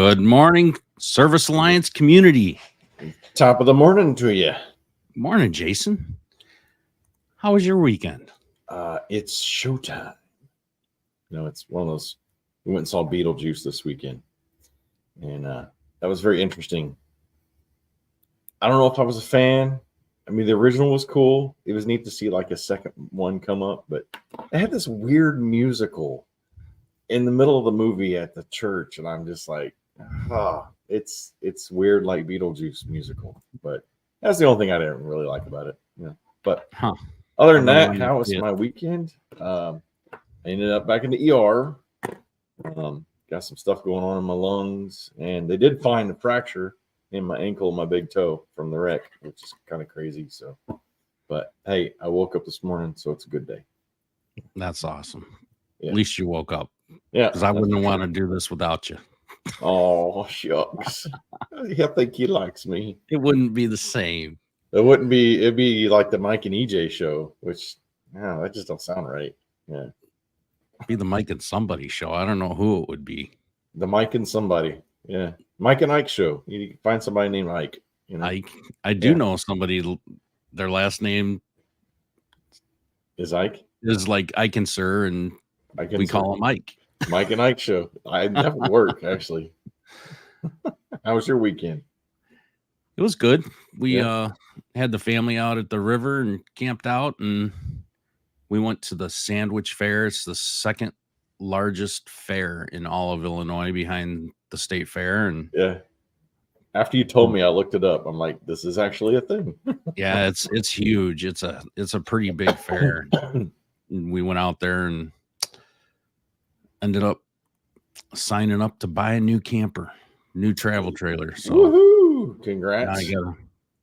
Good morning, Service Alliance community. Top of the morning to you. Morning, Jason. How was your weekend? It's showtime. It's one of those. We went and saw Beetlejuice this weekend, and that was very interesting. I don't know if I was a fan. I mean, the original was cool. It was neat to see like a second one come up, but it had this weird musical in the middle of the movie at the church, and I'm just like, it's weird, like Beetlejuice musical. But that's the only thing I didn't really like about it. Yeah, but other than that, how was my weekend? I ended up back in the ER. Got some stuff going on in my lungs, and they did find a fracture in my ankle and my big toe from the wreck, which is kind of crazy. So, but hey, I woke up this morning, so it's a good day. That's awesome. Yeah. At least you woke up. Yeah, because I wouldn't want to do this without you. Oh, shucks. I think he likes me. It wouldn't be the same. It wouldn't be. It'd be like the Mike and EJ show, which that just don't sound right. Yeah, be the Mike and Somebody show. I don't know who it would be. The Mike and Somebody. Yeah, Mike and Ike show. You can find somebody named Ike. Ike. I do know somebody. Their last name is Ike. Is like Ike and Sir, and we call him Ike. Mike and Ike show. That would work actually. How was your weekend? It was good. We had the family out at the river and camped out, and we went to the Sandwich Fair. It's the second largest fair in all of Illinois, behind the state fair. And after you told me, I looked it up. I'm like, this is actually a thing. Yeah, it's huge. It's a pretty big fair. And we went out there and ended up signing up to buy a new camper, new travel trailer. So woohoo! Congrats.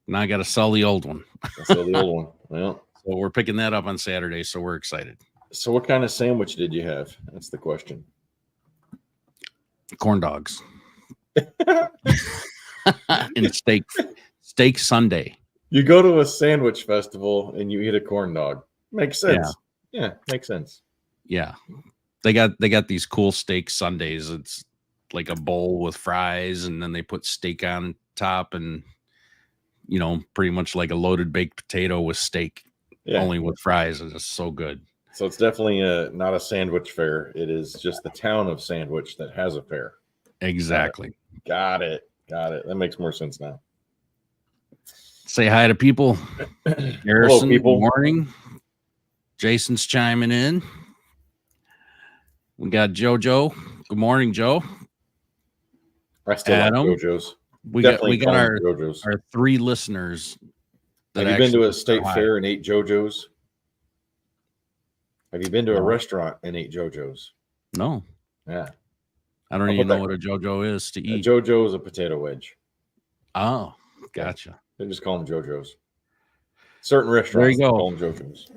Now I gotta sell the old one. Sell the old one. Well, so we're picking that up on Saturday, so we're excited. So what kind of sandwich did you have? That's the question. Corn dogs. And steak Sunday. You go to a sandwich festival and you eat a corn dog. Makes sense. Yeah, makes sense. Yeah. They got these cool steak Sundays. It's like a bowl with fries, and then they put steak on top, and pretty much like a loaded baked potato with steak, only with fries. It's just so good. So it's definitely not a sandwich fair. It is just the town of Sandwich that has a fair. Exactly. Got it. That makes more sense now. Say hi to people. Harrison, hello, people. Good morning. Jason's chiming in. We got JoJo. Good morning, Joe. I still Adam. Like JoJo's. We got our three listeners. Have you been to a state fair and ate JoJo's? Have you been to a restaurant and ate JoJo's? No. Yeah. I don't even know what a JoJo is to eat. A JoJo is a potato wedge. Oh, gotcha. They just call them JoJo's. Certain restaurants call them JoJo's.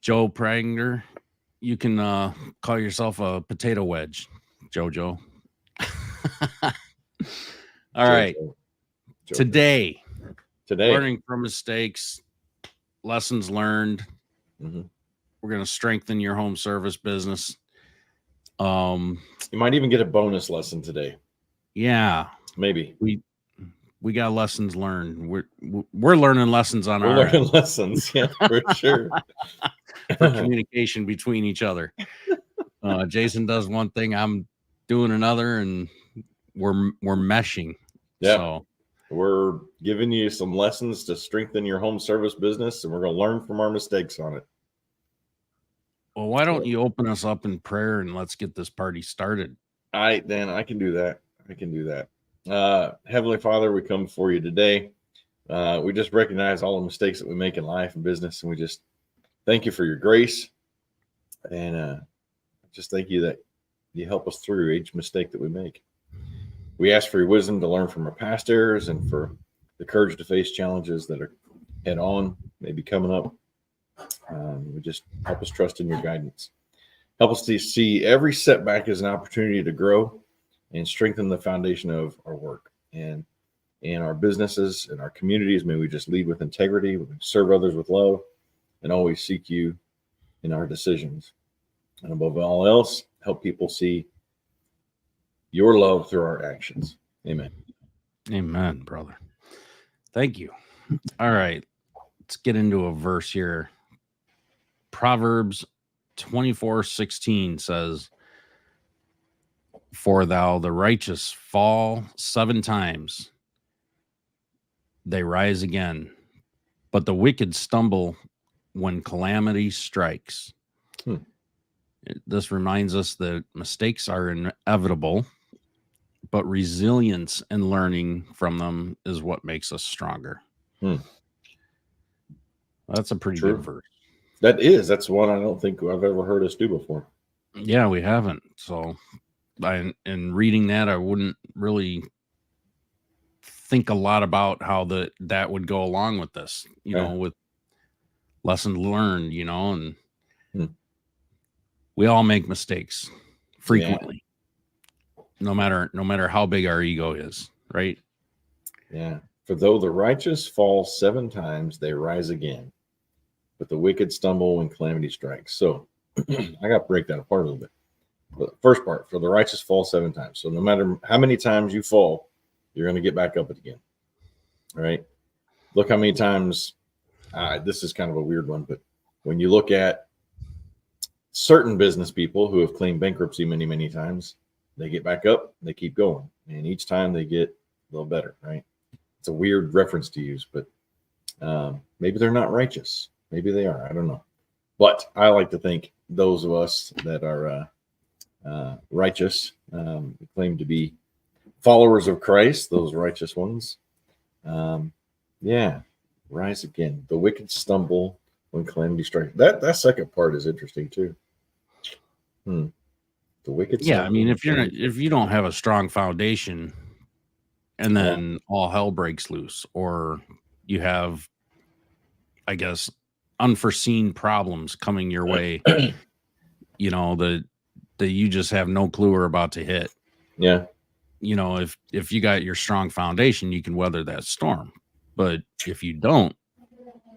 Joe Pranger, you can call yourself a potato wedge, JoJo. All right. Today, learning from mistakes, lessons learned. Mm-hmm. We're going to strengthen your home service business. You might even get a bonus lesson today. Yeah, maybe we got lessons learned. We're learning lessons on our learning lessons, yeah, for sure. For communication between each other. Jason does one thing, I'm doing another, and we're meshing. Yeah. So we're giving you some lessons to strengthen your home service business, and we're going to learn from our mistakes on it. Well, why don't you open us up in prayer and let's get this party started? All right, Dan, I can do that. Heavenly Father, we come before you today. We just recognize all the mistakes that we make in life and business, and we just thank you for your grace, and just thank you that you help us through each mistake that we make. We ask for your wisdom to learn from our past errors, and for the courage to face challenges that are head on, maybe coming up. We just help us trust in your guidance. Help us to see every setback as an opportunity to grow and strengthen the foundation of our work and in our businesses and our communities. May we just lead with integrity, serve others with love, and always seek you in our decisions. And above all else, help people see your love through our actions. Amen. Amen, brother. Thank you. All right. Let's get into a verse here. Proverbs 24:16 says, "For thou the righteous fall 7 times, they rise again, but the wicked stumble when calamity strikes." Hmm. This reminds us that mistakes are inevitable, but resilience and learning from them is what makes us stronger. Hmm. That's a pretty True. good verse. That's one I don't think I've ever heard us do before. Yeah, we haven't. So, in reading that, I wouldn't really think a lot about how that would go along with this, with lessons learned, and we all make mistakes frequently, no matter how big our ego is, right? Yeah. For though the righteous fall 7 times, they rise again, but the wicked stumble when calamity strikes. So I got to break that apart a little bit. The first part, for the righteous fall 7 times. So no matter how many times you fall, you're going to get back up again. All right. Look how many times, this is kind of a weird one, but when you look at certain business people who have claimed bankruptcy many, many times, they get back up, they keep going. And each time they get a little better, right? It's a weird reference to use, but maybe they're not righteous. Maybe they are. I don't know. But I like to think those of us that are righteous, claim to be followers of Christ, those righteous ones, rise again. The wicked stumble when calamity strikes. That second part is interesting too. The wicked. Yeah, I mean, if you don't have a strong foundation, and then all hell breaks loose, or you have, I guess, unforeseen problems coming your way, that you just have no clue are about to hit. Yeah. If you got your strong foundation, you can weather that storm. But if you don't,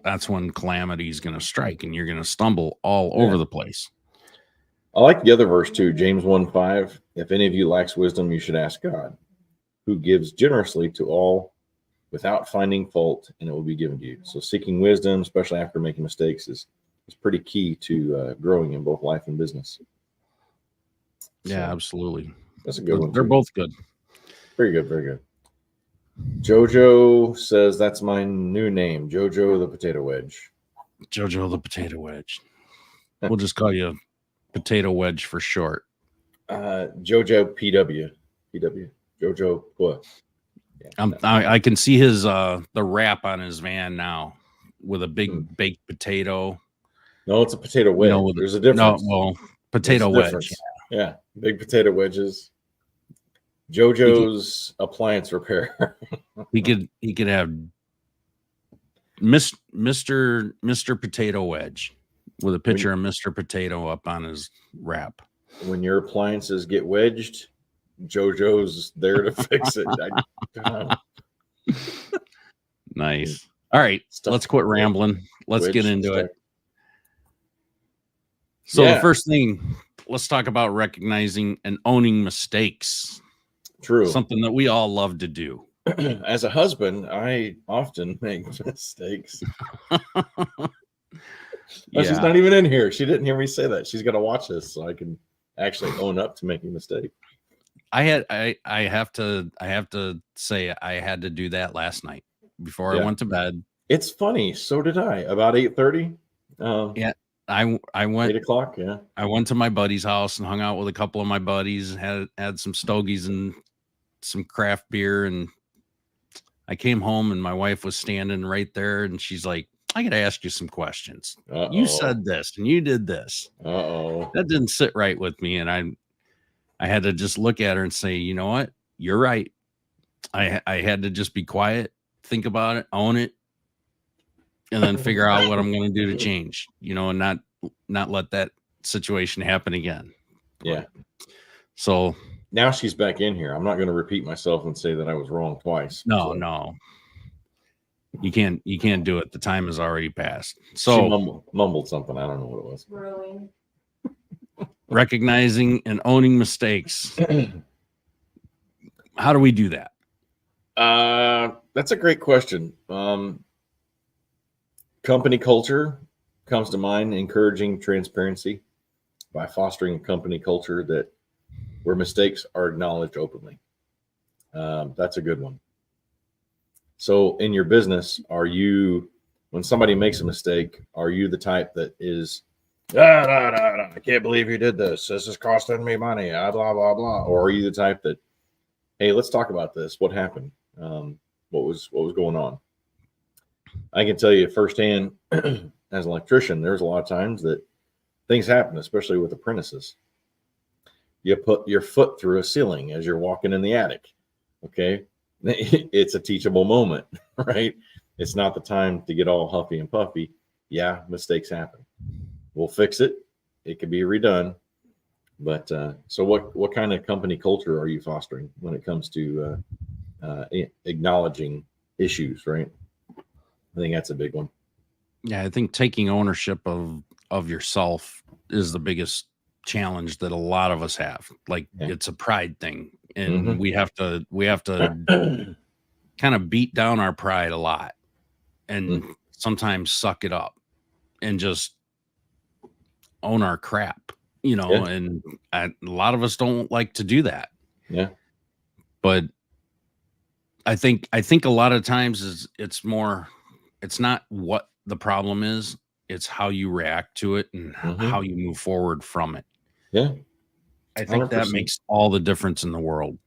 that's when calamity is going to strike and you're going to stumble all over the place. I like the other verse too, James 1:5. If any of you lacks wisdom, you should ask God, who gives generously to all without finding fault, and it will be given to you. So seeking wisdom, especially after making mistakes, is pretty key to growing in both life and business. Yeah, so, absolutely. That's a good one. They're both good. Very good, very good. Jojo says that's my new name, Jojo the Potato Wedge. Jojo the Potato Wedge. We'll just call you Potato Wedge for short. Jojo PW. Jojo what? Yeah, I can see his the wrap on his van now with a big baked potato. No, it's a potato wedge. There's a difference. No, well, potato wedge. Yeah, big potato wedges. Jojo's appliance repair. he could have Mr. Potato Wedge with a picture of Mr. Potato up on his wrap. When your appliances get wedged, Jojo's there to fix it. Nice. All right, let's quit rambling. Let's get into it. So the first thing, let's talk about recognizing and owning mistakes. True. Something that we all love to do. As a husband, I often make mistakes. She's not even in here. She didn't hear me say that. She's going to watch this so I can actually own up to making a mistake. I have to say I had to do that last night before I went to bed. It's funny. So did I. About 8:30. Yeah. I went 8 o'clock. Yeah. I went to my buddy's house and hung out with a couple of my buddies, had some stogies and some craft beer, and I came home and my wife was standing right there and she's like, I got to ask you some questions. You said this and you did this. That didn't sit right with me. And I had to just look at her and say, you know what? You're right. I had to just be quiet, think about it, own it, and then figure out what I'm going to do to change, and not let that situation happen again. Yeah. So now she's back in here. I'm not going to repeat myself and say that I was wrong twice. No. You can't do it. The time has already passed. So she mumbled something. I don't know what it was. Really? Recognizing and owning mistakes. How do we do that? That's a great question. Company culture comes to mind, encouraging transparency by fostering a company culture that where mistakes are acknowledged openly. That's a good one. So in your business, when somebody makes a mistake, are you the type that is, I can't believe you did this. This is costing me money, blah, blah, blah. Or are you the type that, hey, let's talk about this. What happened? What was going on? I can tell you firsthand as an electrician, there's a lot of times that things happen, especially with apprentices. You put your foot through a ceiling as you're walking in the attic. Okay. It's a teachable moment, right? It's not the time to get all huffy and puffy. Yeah, mistakes happen. We'll fix it. It can be redone. But so what kind of company culture are you fostering when it comes to acknowledging issues, right? I think that's a big one. Yeah, I think taking ownership of yourself is the biggest challenge that a lot of us have. Like it's a pride thing, and we have to kind of beat down our pride a lot, and sometimes suck it up and just own our crap, and a lot of us don't like to do that. Yeah. But I think a lot of times it's not what the problem is, it's how you react to it and how you move forward from it. Yeah. I think 100%. that makes all the difference in the world.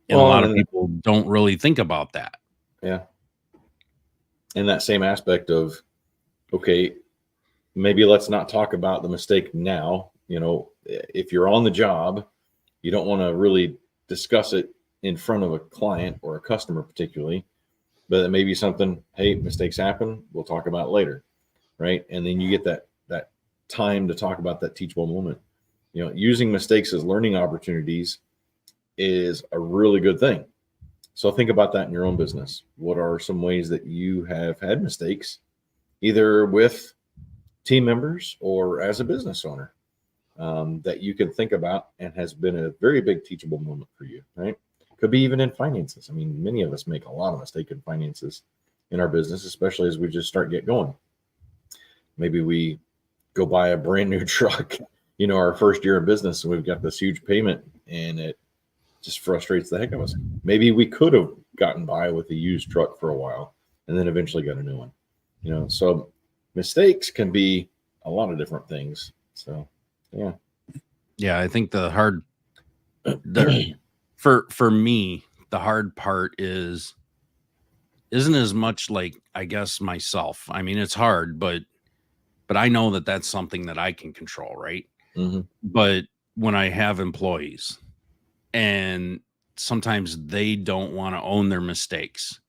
And a lot of people don't really think about that. Yeah. In that same aspect of, okay, maybe let's not talk about the mistake now. If you're on the job, you don't want to really discuss it in front of a client or a customer particularly, but it may be something, hey, mistakes happen. We'll talk about it later. Right. And then you get that time to talk about that teachable moment. Using mistakes as learning opportunities is a really good thing. So think about that in your own business. What are some ways that you have had mistakes, either with team members or as a business owner, that you can think about and has been a very big teachable moment for you, right? Could be even in finances. I mean, many of us make a lot of mistakes in finances in our business, especially as we just start get going. Maybe we go buy a brand new truck, our first year of business, and we've got this huge payment and it just frustrates the heck out of us. Maybe we could have gotten by with a used truck for a while and then eventually got a new one. So mistakes can be a lot of different things. So yeah, I think for me, the hard part isn't as much like, I guess, myself. I mean, it's hard, but I know that that's something that I can control, right? But when I have employees and sometimes they don't want to own their mistakes,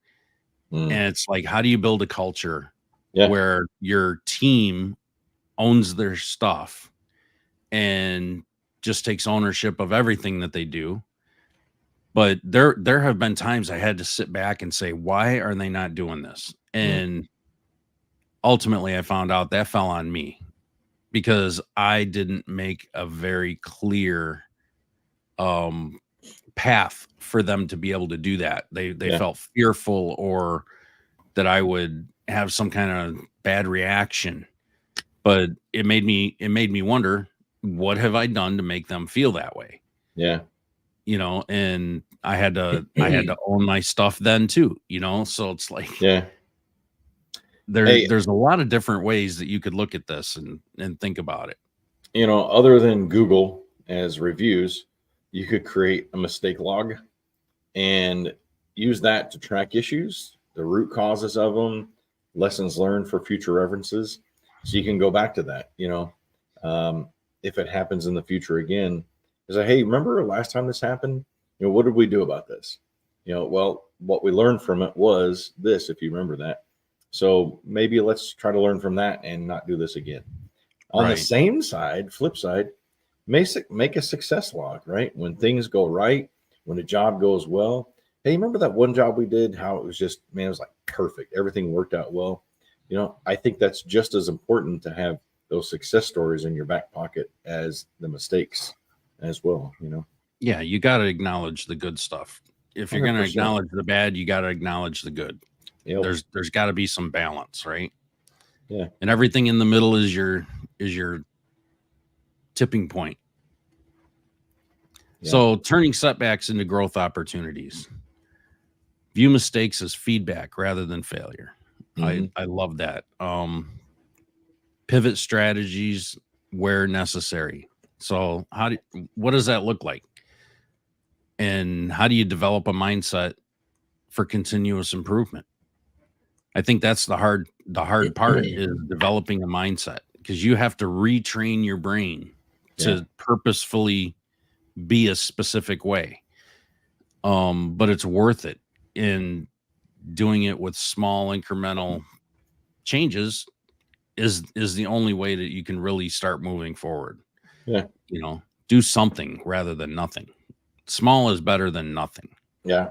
and it's like, how do you build a culture where your team owns their stuff and just takes ownership of everything that they do? But there have been times I had to sit back and say, why are they not doing this? And ultimately I found out that fell on me because I didn't make a very clear path for them to be able to do that. They felt fearful or that I would have some kind of bad reaction. But it made me wonder, what have I done to make them feel that way? Yeah. And I had to own my stuff then too, so it's like, there's a lot of different ways that you could look at this and think about it. Other than Google as reviews, you could create a mistake log and use that to track issues, the root causes of them, lessons learned for future references. So you can go back to that, if it happens in the future again, is like, hey, remember last time this happened? What did we do about this? Well, what we learned from it was this, if you remember that. So maybe let's try to learn from that and not do this again. On the same side, flip side, make a success log, right? When things go right, when a job goes well. Hey, remember that one job we did, how it was just, man, it was like perfect. Everything worked out well. I think that's just as important to have those success stories in your back pocket as the mistakes as well, Yeah, you got to acknowledge the good stuff. if you're going to 100%. acknowledge the bad, you got to acknowledge the good. Yep. There's got to be some balance, right? Yeah. And everything in the middle is your tipping point. Yeah. So turning setbacks into growth opportunities. View mistakes as feedback rather than failure. I love that. Pivot strategies where necessary. So what does that look like? And how do you develop a mindset for continuous improvement? I think that's the hard part is developing a mindset, because you have to retrain your brain to purposefully be a specific way. But it's worth it, in doing it with small incremental changes is the only way that you can really start moving forward. Yeah. Do something rather than nothing. Small is better than nothing. Yeah.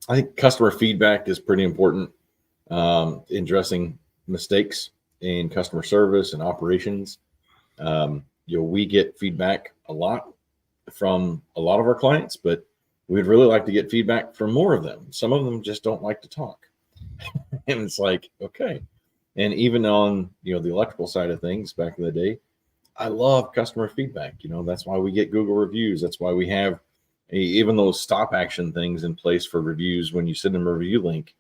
I think customer feedback is pretty important in addressing mistakes in customer service and operations. We get feedback a lot from a lot of our clients, but we'd really like to get feedback from more of them. Some of them just don't like to talk. And it's like, okay. And even on, the electrical side of things back in the day, I love customer feedback. That's why we get Google reviews. That's why we have even those stop action things in place for reviews. When you send them a review link,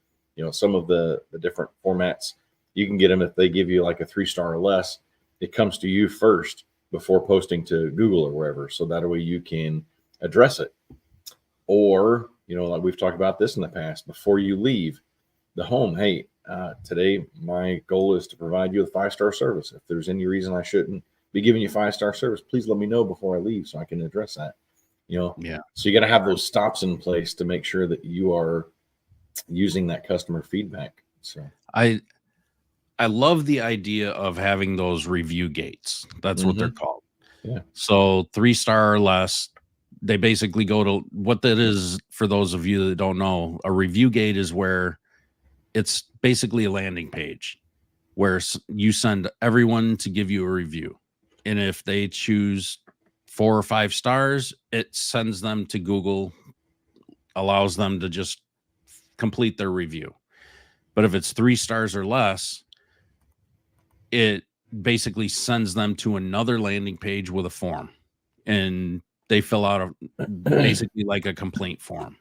some of the different formats, you can get them if they give you like a 3-star or less, it comes to you first before posting to Google or wherever. So that way you can address it. Or, like we've talked about this in the past, before you leave the home, hey, today my goal is to provide you with 5-star service. If there's any reason I shouldn't be giving you 5-star service, please let me know before I leave so I can address that. Yeah. So you got to have those stops in place to make sure that you are using that customer feedback. So I love the idea of having those review gates. That's what they're called. Yeah. So 3-star or less, they basically go to what that is. For those of you that don't know, a review gate is where it's basically a landing page where you send everyone to give you a review. And if they choose 4 or 5 stars, it sends them to Google, allows them to just complete their review. But if it's 3 stars or less, it basically sends them to another landing page with a form, and they fill out basically like a complaint form,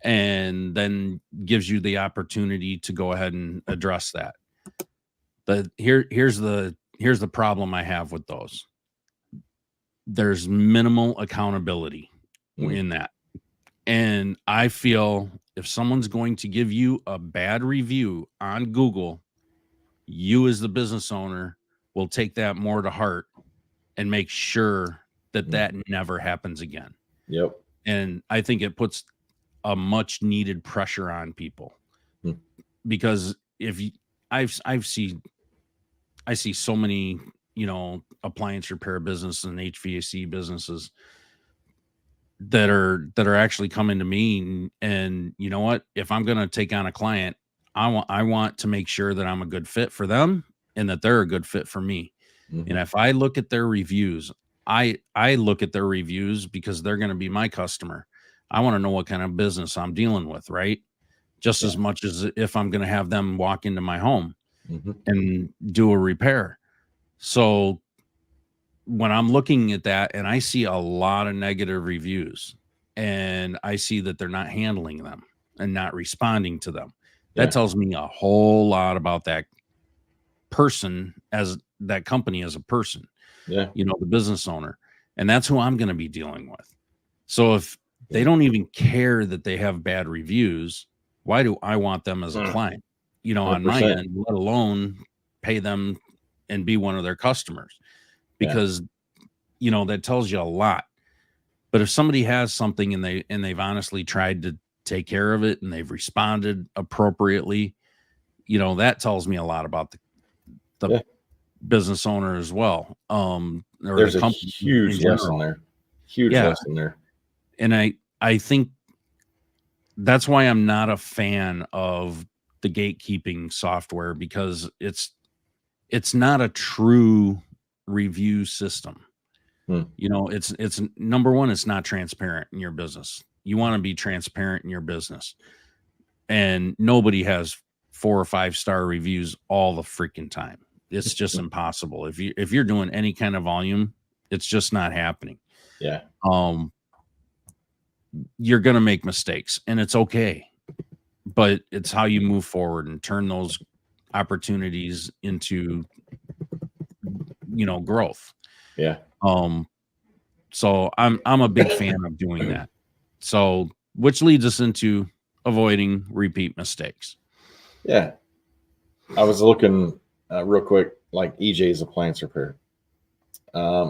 and then gives you the opportunity to go ahead and address that. Here's the problem I have with those. There's minimal accountability in that. And I feel if someone's going to give you a bad review on Google, you as the business owner will take that more to heart and make sure that never happens again. Yep. And I think it puts a much needed pressure on people, because I see so many, appliance repair business and HVAC businesses that are actually coming to me, and you know what, if I'm going to take on a client, I want to make sure that I'm a good fit for them and that they're a good fit for me. And if I look at their reviews, I look at their reviews because they're going to be my customer. I want to know what kind of business I'm dealing with, right? Just as much as if I'm going to have them walk into my home and do a repair. So when I'm looking at that and I see a lot of negative reviews and I see that they're not handling them and not responding to them, that tells me a whole lot about that person, as that company as a person, the business owner. And that's who I'm going to be dealing with. So if they don't even care that they have bad reviews, why do I want them as a client, on my 100%. end, let alone pay them and be one of their customers? Because, that tells you a lot. But if somebody has something and they've honestly tried to take care of it and they've responded appropriately, that tells me a lot about the business owner as well. Or there's the a company huge lesson there. Huge lesson there. And I think that's why I'm not a fan of the gatekeeping software, because it's not a true review system. It's number one, it's not transparent in your business. You want to be transparent in your business. And nobody has 4 or 5-star reviews all the freaking time. It's just impossible. If you're doing any kind of volume, it's just not happening. Yeah. You're going to make mistakes, and it's okay. But it's how you move forward and turn those opportunities into, growth. Yeah. So I'm a big fan of doing that. So, which leads us into avoiding repeat mistakes. Yeah. I was looking real quick, like EJ's appliance repair.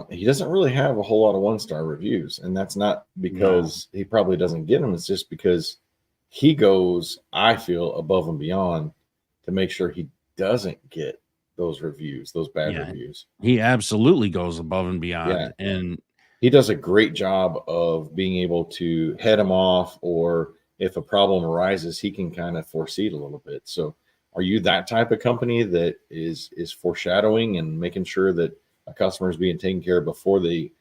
He doesn't really have a whole lot of 1-star reviews, and that's not because he probably doesn't get them. It's just because he goes, I feel, above and beyond to make sure he doesn't get those reviews, those bad reviews. He absolutely goes above and beyond. Yeah. And he does a great job of being able to head them off, or if a problem arises, he can kind of foresee it a little bit. So are you that type of company that is foreshadowing and making sure that a customer is being taken care of before they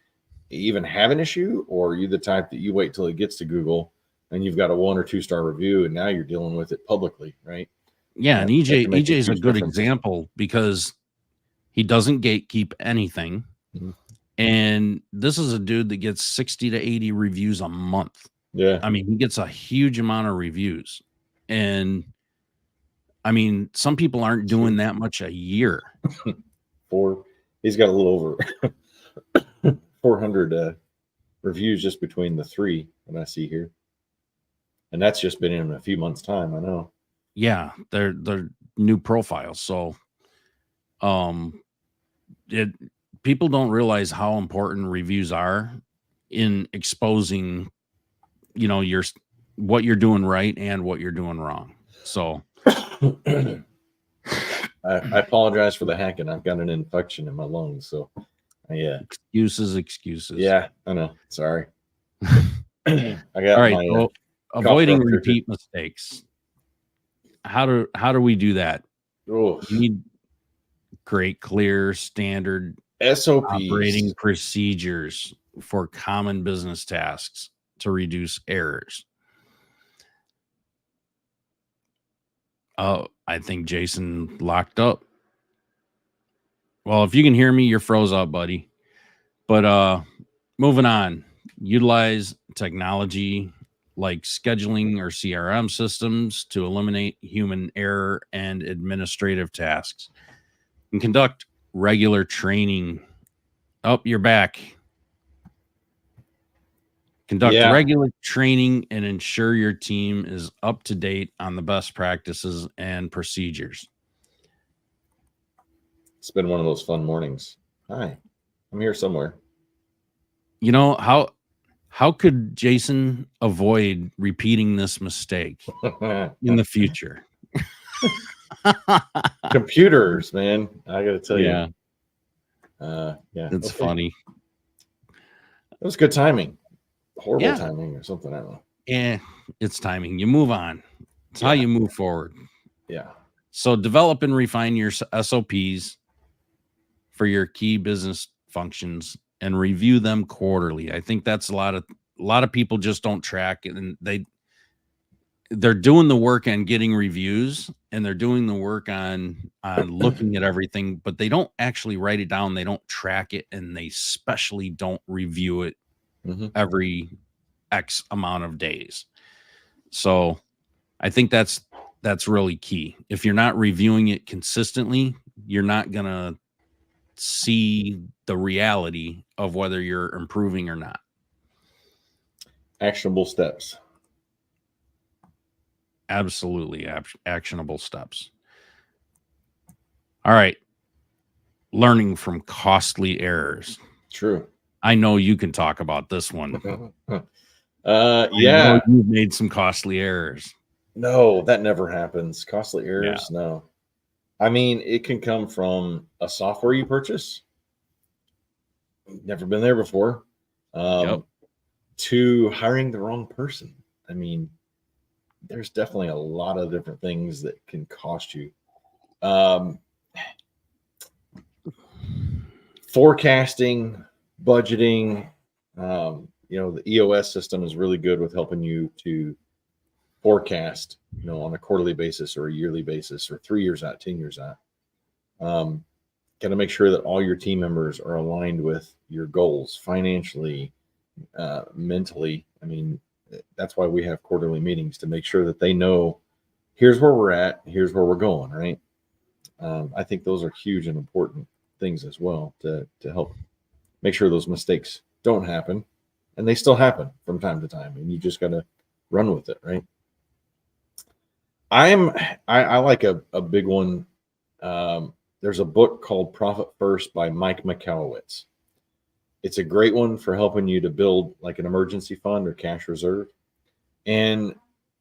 even have an issue? Or are you the type that you wait till it gets to Google and you've got a 1 or 2-star review and now you're dealing with it publicly, right? Yeah. And EJ is a good example because he doesn't gatekeep anything. Mm-hmm. And this is a dude that gets 60 to 80 reviews a month. Yeah. I mean, he gets a huge amount of reviews. And I mean, some people aren't doing that much a year. He's got a little over 400 reviews just between the 3 that I see here. And that's just been in a few months' time, I know. Yeah, they're new profiles. So people don't realize how important reviews are in exposing, what you're doing right and what you're doing wrong. So I apologize for the hacking. I've got an infection in my lungs, so yeah. Excuses. Yeah, I know. Sorry. I got all right. So avoiding repeat mistakes. How do we do that? You need great, clear, standard SOPs, operating procedures for common business tasks to reduce errors. Oh, I think Jason locked up. Well, if you can hear me, you're froze up, buddy. But moving on, utilize technology like scheduling or CRM systems to eliminate human error and administrative tasks, and conduct regular training. Oh, you're back. Conduct regular training and ensure your team is up to date on the best practices and procedures. It's been one of those fun mornings. Hi, I'm here somewhere. How could Jason avoid repeating this mistake in the future? Computers, man. I got to tell you. Yeah. It's funny. It was good timing. Horrible timing or something. I don't know. Yeah, it's timing. You move on. It's how you move forward. Yeah. So develop and refine your SOPs for your key business functions and review them quarterly. I think that's a lot of people just don't track it, and they're doing the work on getting reviews, and they're doing the work on looking at everything, but they don't actually write it down. They don't track it, and they especially don't review it every X amount of days. So I think that's really key. If you're not reviewing it consistently, you're not going to see the reality of whether you're improving or not. Actionable steps. Absolutely actionable steps. All right. Learning from costly errors. True. I know you can talk about this one. Yeah. You've made some costly errors. No, that never happens. Costly errors, no. I mean, it can come from a software you purchase. Never been there before. To hiring the wrong person. I mean, there's definitely a lot of different things that can cost you. Forecasting, budgeting, the EOS system is really good with helping you to forecast, on a quarterly basis or a yearly basis or 3 years out, 10 years out. Got to make sure that all your team members are aligned with your goals financially, mentally. I mean, that's why we have quarterly meetings, to make sure that they know here's where we're at, here's where we're going, right? I think those are huge and important things as well to help make sure those mistakes don't happen, and they still happen from time to time, and you just got to run with it, right? I like a big one. There's a book called Profit First by Mike Michalowicz. It's a great one for helping you to build like an emergency fund or cash reserve. And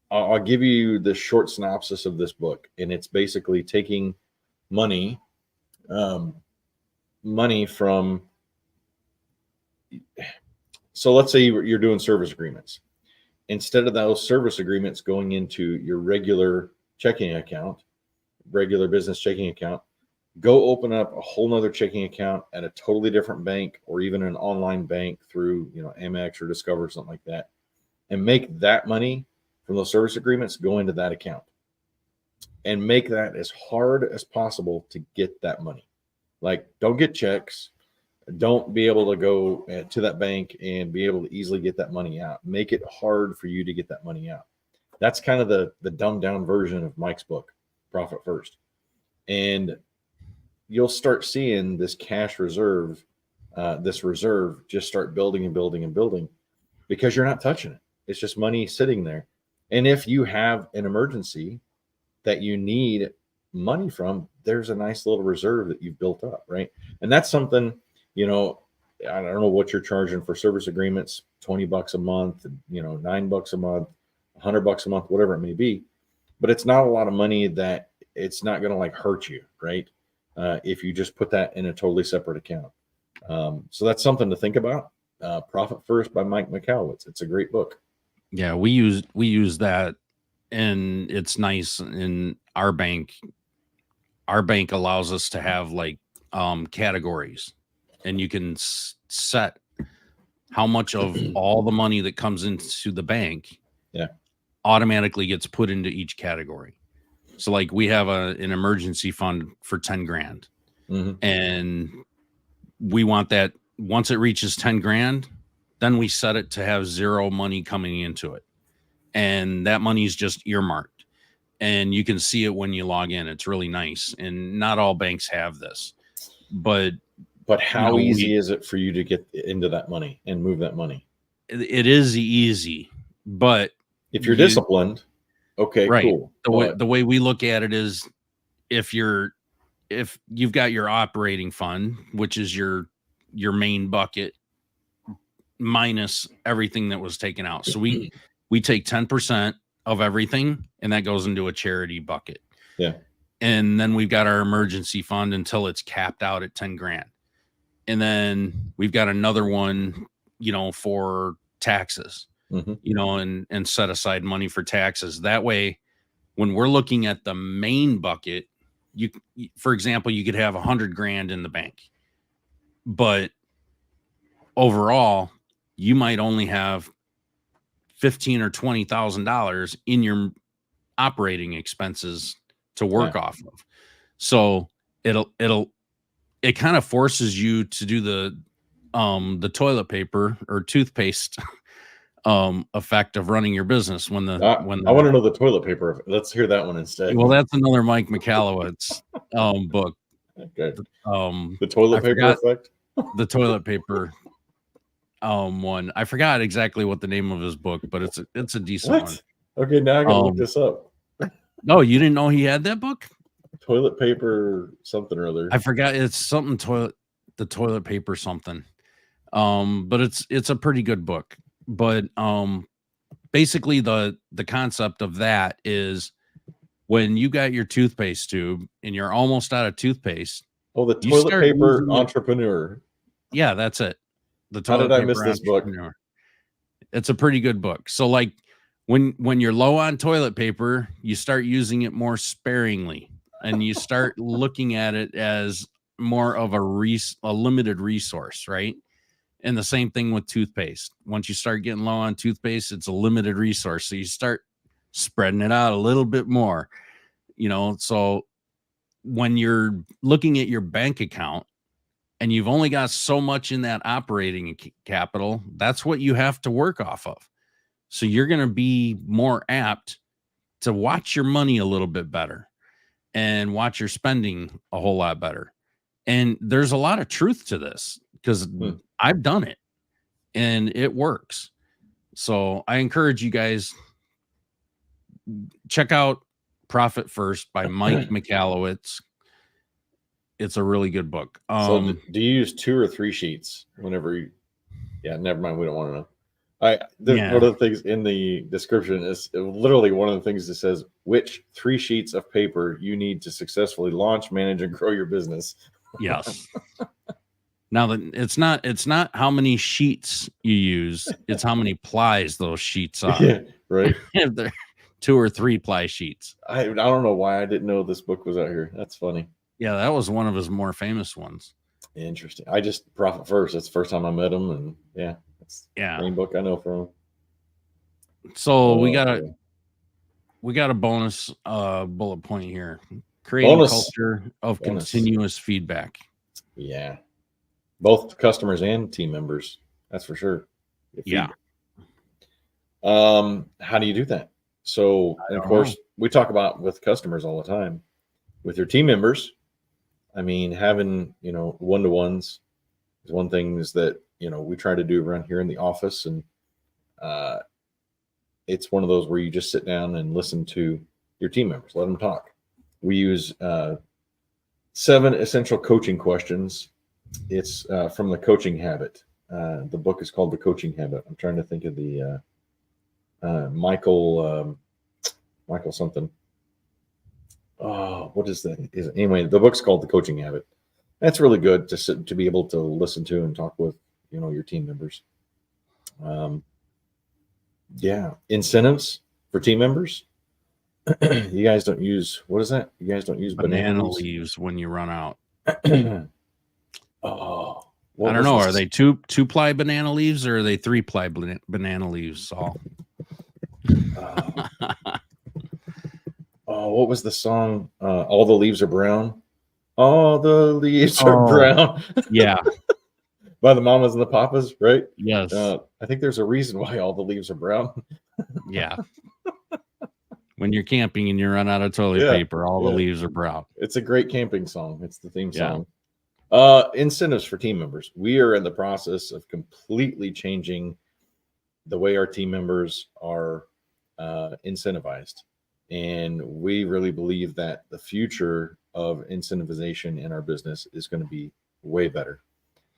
I'll give you the short synopsis of this book. And it's basically taking money from, so let's say you're doing service agreements. Instead of those service agreements going into your regular checking account, regular business checking account, go open up a whole nother checking account at a totally different bank, or even an online bank through, Amex or Discover or something like that, and make that money from those service agreements go into that account, and make that as hard as possible to get that money. Like, don't get checks. Don't be able to go to that bank and be able to easily get that money out. Make it hard for you to get that money out. That's kind of the dumbed down version of Mike's book, Profit First. And you'll start seeing this cash reserve, this reserve just start building and building and building, because you're not touching it. It's just money sitting there. And if you have an emergency that you need money from, there's a nice little reserve that you've built up, right? And that's something, I don't know what you're charging for service agreements, $20 a month, $9 a month, $100 a month, whatever it may be. But it's not a lot of money that it's not going to like hurt you, right? If you just put that in a totally separate account. So that's something to think about. Profit First by Mike Michalowicz. It's a great book. Yeah, we use that, and it's nice. In our bank allows us to have like categories, and you can set how much of all the money that comes into the bank automatically gets put into each category. So like we have an emergency fund for 10 grand. Mm-hmm. And we want that once it reaches 10 grand, then we set it to have zero money coming into it. And that money is just earmarked. And you can see it when you log in. It's really nice. And not all banks have this. But how easy is it for you to get into that money and move that money? It is easy, but if you're disciplined, okay, right. Cool. The way we look at it is, if you've got your operating fund, which is your main bucket, minus everything that was taken out. So we take 10% of everything, and that goes into a charity bucket. Yeah. And then we've got our emergency fund until it's capped out at 10 grand. And then we've got another one, for taxes, and set aside money for taxes. That way, when we're looking at the main bucket, for example, you could have 100 grand in the bank, but overall, you might only have $15,000 or $20,000 in your operating expenses to work off of. So it kind of forces you to do the toilet paper or toothpaste effect of running your business. I want to know the toilet paper. Let's hear that one instead. Well, that's another Mike Michalowicz book. Okay. The toilet paper effect. The toilet paper one. I forgot exactly what the name of his book, but it's a decent one. Okay, now I gotta look this up. No, you didn't know he had that book? Toilet paper something or other. I forgot. It's something the toilet paper something. But it's a pretty good book. But basically the concept of that is, when you got your toothpaste tube and you're almost out of toothpaste. Oh, the toilet paper entrepreneur. Yeah, that's it. How did I miss this book? It's a pretty good book. So like when you're low on toilet paper, you start using it more sparingly, and you start looking at it as more of a limited resource, right? And the same thing with toothpaste. Once you start getting low on toothpaste, it's a limited resource. So you start spreading it out a little bit more, So when you're looking at your bank account and you've only got so much in that operating capital, that's what you have to work off of. So you're going to be more apt to watch your money a little bit better and watch your spending a whole lot better. And there's a lot of truth to this because I've done it and it works. So I encourage you guys, check out Profit First by Mike Michalowicz. It's a really good book. So do you use 2 or 3 sheets whenever you? Yeah, never mind. We don't want to know. One of the things in the description is literally one of the things that says which 3 sheets of paper you need to successfully launch, manage, and grow your business. Yes. Now it's not how many sheets you use, it's how many plies those sheets are. Yeah, right. If they're 2 or 3 ply sheets. I don't know why I didn't know this book was out here. That's funny. Yeah, that was one of his more famous ones. Interesting. I just Profit First. That's the first time I met him, and that's the main book I know from him. So we got a bonus bullet point here. Creating a culture of continuous feedback. Yeah. Both customers and team members. That's for sure. Yeah. How do you do that? So, of course, we talk about with customers all the time. With your team members, I mean, having, one-to-ones is one thing that, we try to do around here in the office. And it's one of those where you just sit down and listen to your team members, let them talk. We use 7 essential coaching questions. It's from The Coaching Habit. The book is called The Coaching Habit. I'm trying to think of the Michael something. Oh, what is that? Anyway, the book's called The Coaching Habit. That's really good to be able to listen to and talk with, your team members. Incentives for team members. You guys don't use, what is that? You guys don't use banana leaves when you run out. Oh, I don't know. Are they 2-ply banana leaves or are they 3-ply banana leaves, Saul? What was the song? All the leaves are brown. All the leaves are brown. Yeah. By the Mamas and the Papas, right? Yes. I think there's a reason why all the leaves are brown. Yeah. When you're camping and you run out of toilet paper, all the leaves are brown. It's a great camping song. It's the theme song. Incentives for team members. We are in the process of completely changing the way our team members are incentivized. And we really believe that the future of incentivization in our business is going to be way better.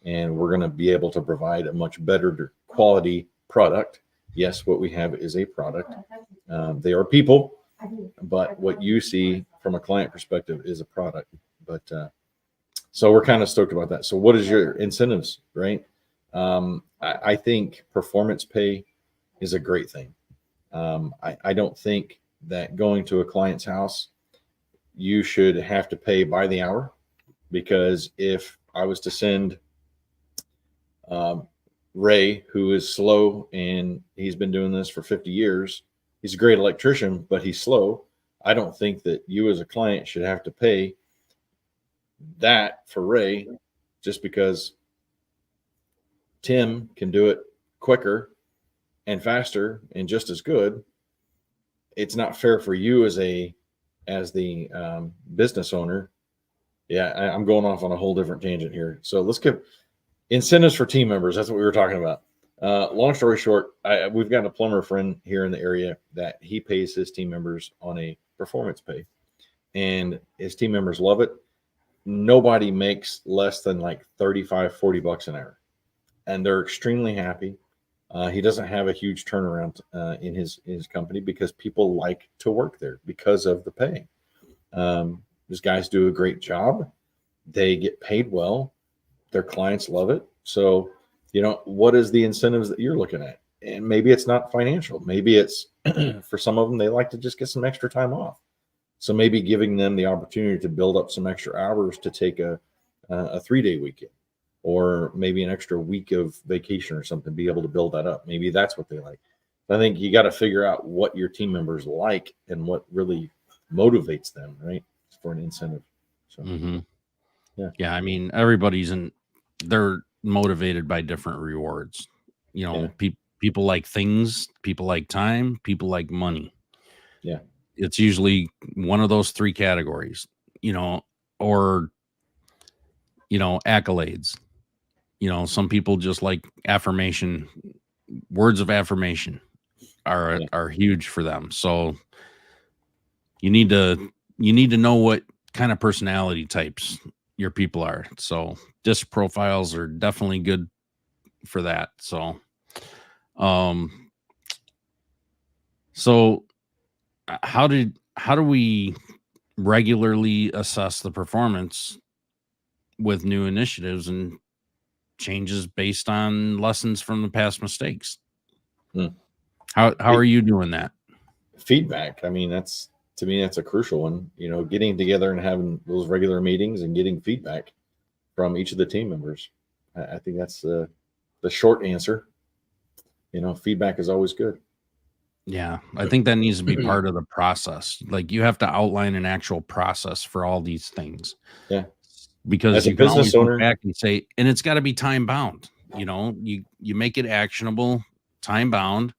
And we're going to be able to provide a much better quality product. Yes, what we have is a product. They are people, but what you see from a client perspective is a product. But so we're kind of stoked about that. So what is your incentives, right? I think performance pay is a great thing. I don't think that going to a client's house, you should have to pay by the hour, because if I was to send Ray, who is slow and he's been doing this for 50 years, he's a great electrician, but he's slow. I don't think that you as a client should have to pay that for Ray just because Tim can do it quicker and faster and just as good. It's not fair for you as the business owner. Yeah, I'm going off on a whole different tangent here. So let's give incentives for team members. That's what we were talking about. Long story short, we've got a plumber friend here in the area that he pays his team members on a performance pay, and his team members love it. Nobody makes less than like $35-40 an hour, and they're extremely happy. He doesn't have a huge turnaround in his company because people like to work there because of the pay. These guys do a great job. They get paid well. Their clients love it. So, what is the incentives that you're looking at? And maybe it's not financial. Maybe it's for some of them, they like to just get some extra time off. So maybe giving them the opportunity to build up some extra hours to take a 3-day weekend. or maybe an extra week of vacation or something, be able to build that up. Maybe that's what they like. I think you got to figure out what your team members like and what really motivates them, right? For an incentive. So, yeah, I mean, they're motivated by different rewards. People like things, people like time, people like money. Yeah. It's usually one of those three categories, or accolades. Some people just like affirmation. Words of affirmation are huge for them. So you need to know what kind of personality types your people are. So disc profiles are definitely good for that. So how do we regularly assess the performance with new initiatives and changes based on lessons from the past mistakes? How are you doing that? Feedback. I mean, to me, that's a crucial one. Getting together and having those regular meetings and getting feedback from each of the team members. I think that's the short answer. Feedback is always good. Yeah, I think that needs to be part of the process. Like, you have to outline an actual process for all these things. Yeah. Because as a you can always business owner, look back and say, and it's got to be time bound. You make it actionable, time bound,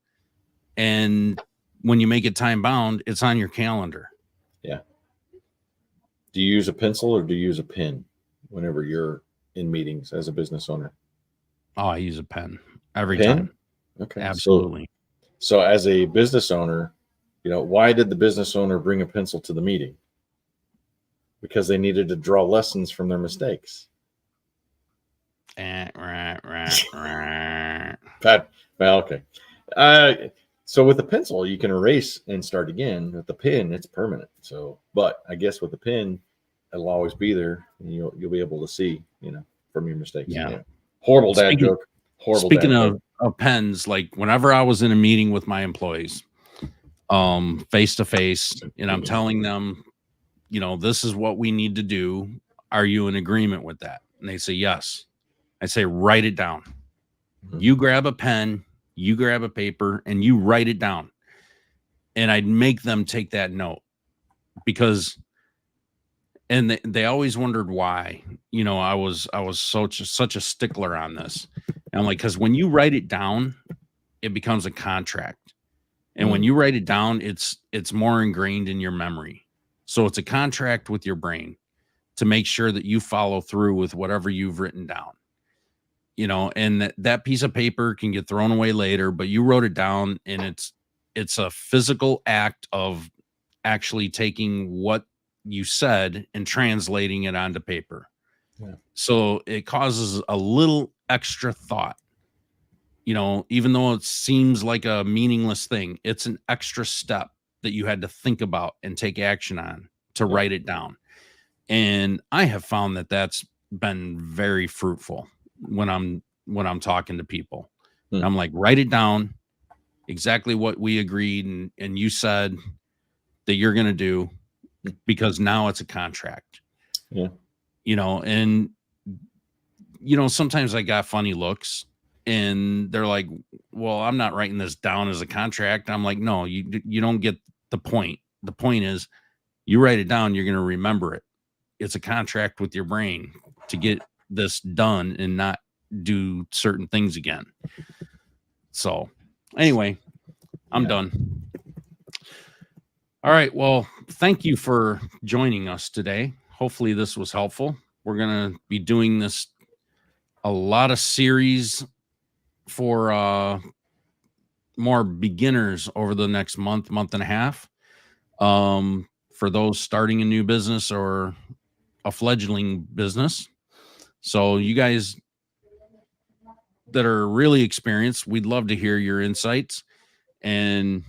and when you make it time bound, it's on your calendar. Yeah. Do you use a pencil or do you use a pen whenever you're in meetings as a business owner? Oh, I use a pen every time. Okay. Absolutely. So as a business owner, why did the business owner bring a pencil to the meeting? Because they needed to draw lessons from their mistakes. Pat, well, okay. So with the pencil, you can erase and start again. With the pen, it's permanent. So, but I guess with the pen, it'll always be there, and you'll be able to see, from your mistakes. Yeah. Horrible dad joke. Speaking of pens, like whenever I was in a meeting with my employees, face to face, and I'm telling them, this is what we need to do. Are you in agreement with that? And they say yes. I say, write it down. You grab a pen, you grab a paper, and you write it down. And I'd make them take that note, because, and they always wondered why, I was such a stickler on this. And I'm like, because when you write it down, it becomes a contract. And when you write it down, it's more ingrained in your memory. So it's a contract with your brain to make sure that you follow through with whatever you've written down. And that piece of paper can get thrown away later, but you wrote it down, and it's a physical act of actually taking what you said and translating it onto paper. Yeah. So it causes a little extra thought. Even though it seems like a meaningless thing, it's an extra step that you had to think about and take action on to write it down. And I have found that that's been very fruitful when I'm talking to people. I'm like, write it down, exactly what we agreed and you said that you're going to do, because now it's a contract. Yeah. And sometimes I got funny looks, and they're like, well, I'm not writing this down as a contract. I'm like, no, you don't get the point. The point is, you write it down, you're going to remember it. It's a contract with your brain to get this done and not do certain things again. So anyway, I'm done. All right. Well, thank you for joining us today. Hopefully this was helpful. We're going to be doing this a lot of series for more beginners over the next month and a half. For those starting a new business or a fledgling business. So you guys that are really experienced, we'd love to hear your insights. And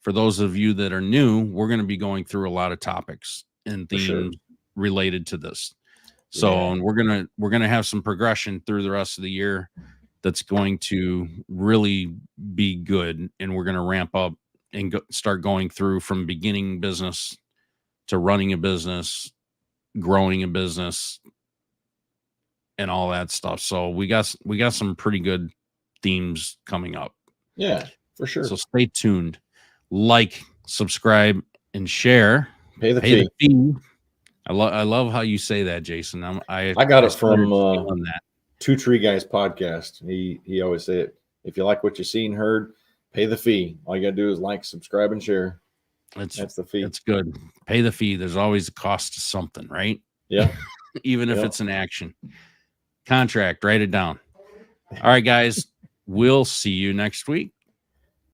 for those of you that are new, we're going to be going through a lot of topics and themes related to this. So, and we're going to have some progression through the rest of the year that's going to really be good. And we're going to ramp up and start going through from beginning business to running a business, growing a business, and all that stuff. So we got some pretty good themes coming up. Yeah, for sure. So stay tuned. Like, subscribe, and share. Pay the fee. I love how you say that, Jason. I got it from that. Two Tree Guys podcast. He always say it. If you like what you seen, heard, pay the fee. All you gotta do is like, subscribe, and share. That's the fee. It's good. Pay the fee. There's always a cost to something, right? Yeah. Even if it's an action contract, write it down. All right, guys. We'll see you next week.